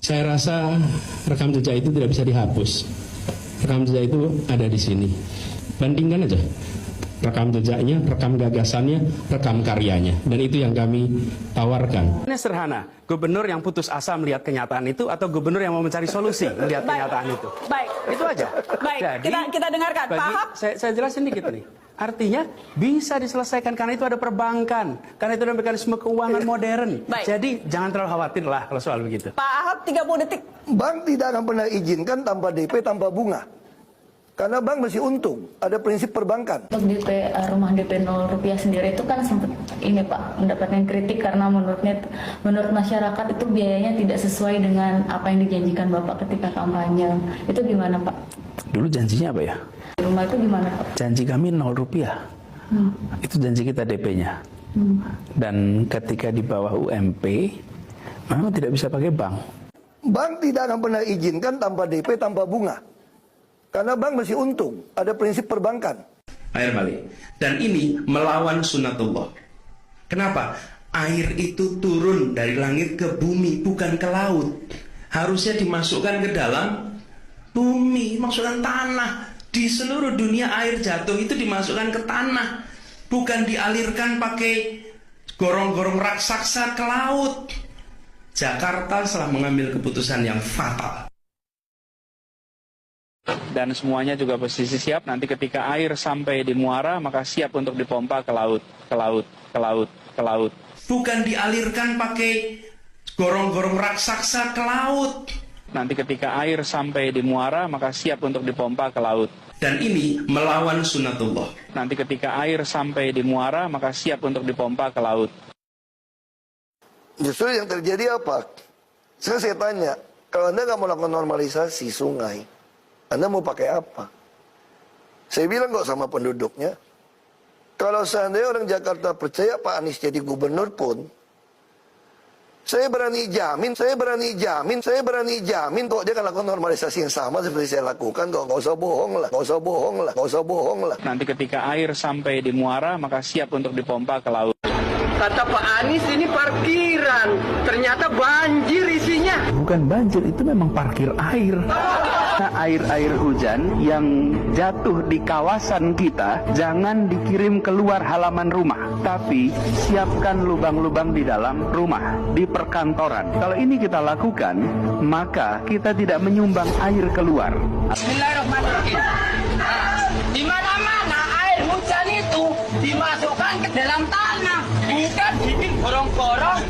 Saya rasa rekam jejak itu tidak bisa dihapus. Rekam jejak itu ada di sini. Bandingkan aja rekam jejaknya, rekam gagasannya, rekam karyanya. Dan itu yang kami tawarkan. Ini sederhana, gubernur yang putus asa melihat kenyataan itu atau gubernur yang mau mencari solusi melihat kenyataan itu. Baik. Itu aja. Baik, Jadi, kita dengarkan. Pak Ahok. Saya jelasin dikit nih. Artinya bisa diselesaikan karena itu ada perbankan, karena itu ada mekanisme keuangan modern. Baik. Jadi jangan terlalu khawatir lah kalau soal begitu. Pak Ahok 30 detik. Bank tidak akan pernah izinkan tanpa DP, tanpa bunga. Karena bank masih untung, ada prinsip perbankan. Untuk DP rumah DP 0 rupiah sendiri itu kan sempat ini Pak mendapatkan kritik karena menurut masyarakat itu biayanya tidak sesuai dengan apa yang dijanjikan Bapak ketika kampanye. Itu gimana Pak? Dulu janjinya apa ya? Rumah itu gimana Pak? Janji kami 0 rupiah. Itu janji kita DP-nya. Dan ketika di bawah UMP, memang tidak bisa pakai bank. Bank tidak akan pernah izinkan tanpa DP, tanpa bunga. Karena bank masih untung, ada prinsip perbankan. Air balik. Dan ini melawan sunnatullah. Kenapa? Air itu turun dari langit ke bumi, bukan ke laut. Harusnya dimasukkan ke dalam bumi, masukkan tanah. Di seluruh dunia air jatuh itu dimasukkan ke tanah, bukan dialirkan pakai gorong-gorong raksasa ke laut. Jakarta telah mengambil keputusan yang fatal. Dan semuanya juga posisi siap, nanti ketika air sampai di muara, maka siap untuk dipompa ke laut, ke laut, ke laut, ke laut. Bukan dialirkan pakai gorong-gorong raksasa ke laut. Nanti ketika air sampai di muara, maka siap untuk dipompa ke laut. Dan ini melawan sunnatullah. Nanti ketika air sampai di muara, maka siap untuk dipompa ke laut. Justru yang terjadi apa? Saya tanya, kalau Anda nggak mau melakukan normalisasi sungai, Anda mau pakai apa? Saya bilang kok sama penduduknya, kalau seandainya orang Jakarta percaya Pak Anies jadi gubernur pun, saya berani jamin kok dia akan lakukan normalisasi yang sama seperti saya lakukan kok. Nggak usah bohong lah. Nanti ketika air sampai di muara, maka siap untuk dipompa ke laut. Kata Pak Anies ini parkiran, ternyata banjir isinya. Bukan banjir, itu memang parkir air. Air-air hujan yang jatuh di kawasan kita jangan dikirim keluar halaman rumah, tapi siapkan lubang-lubang di dalam rumah, di perkantoran. Kalau ini kita lakukan, maka kita tidak menyumbang air keluar. Bismillahirrahmanirrahim. Di mana-mana air hujan itu dimasukkan ke dalam tanah, bukan bikin gorong-gorong